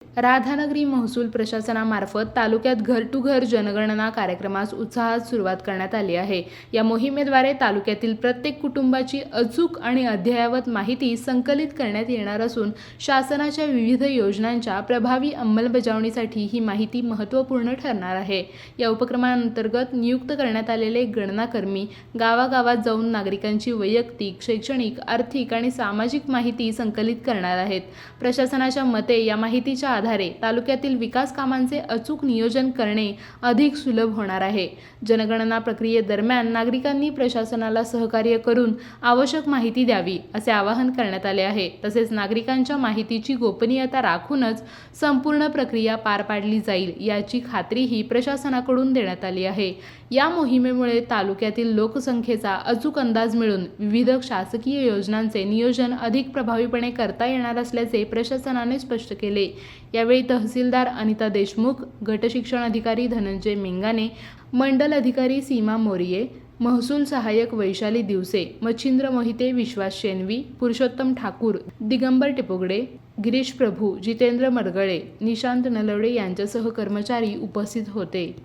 राधानगरी महसूल प्रशासनामार्फत तालुक्यात घर टू घर जनगणना कार्यक्रमास उत्साहात सुरुवात करण्यात आली आहे। या मोहिमेद्वारे तालुक्यातील प्रत्येक कुटुंबाची अचूक आणि अद्ययावत माहिती संकलित करण्यात येणार असून शासनाच्या विविध योजनांच्या प्रभावी अंमलबजावणीसाठी ही माहिती महत्त्वपूर्ण ठरणार आहे। या उपक्रमांतर्गत नियुक्त करण्यात आलेले गणनाकर्मी गावागावात जाऊन नागरिकांची वैयक्तिक, शैक्षणिक, आर्थिक आणि सामाजिक माहिती संकलित करणार आहेत। प्रशासनाच्या मते या माहितीच्या आधारे तालुक्यातील विकास कामांचे अचूक नियोजन करणे अधिक सुलभ होणार आहे। जनगणना प्रक्रियेदरम्यान नागरिकांनी प्रशासनाला सहकार्य करून आवश्यक माहिती द्यावी असे आवाहन करण्यात आले आहे। तसेच नागरिकांच्या माहितीची गोपनीयता राखूनच संपूर्ण प्रक्रिया पार पाडली जाईल याची खात्रीही प्रशासनाकडून देण्यात आली आहे। या मोहिमेमुळे तालुक्यातील लोकसंख्येचा अचूक अंदाज मिळून विविध शासकीय योजनांचे नियोजन अधिक प्रभावीपणे करता येणार असल्याचे प्रशासनाने स्पष्ट केले। यावेळी तहसीलदार अनिता देशमुख, गट शिक्षण अधिकारी धनंजय मेंगाने, मंडल अधिकारी सीमा मोरिये, महसूल सहाय्यक वैशाली दिवसे, मच्छिंद्र मोहिते, विश्वास शेनवी, पुरुषोत्तम ठाकूर, दिगंबर टिपुगडे, गिरीश प्रभू, जितेंद्र मरगळे, निशांत नलवडे यांच्यासह कर्मचारी उपस्थित होते।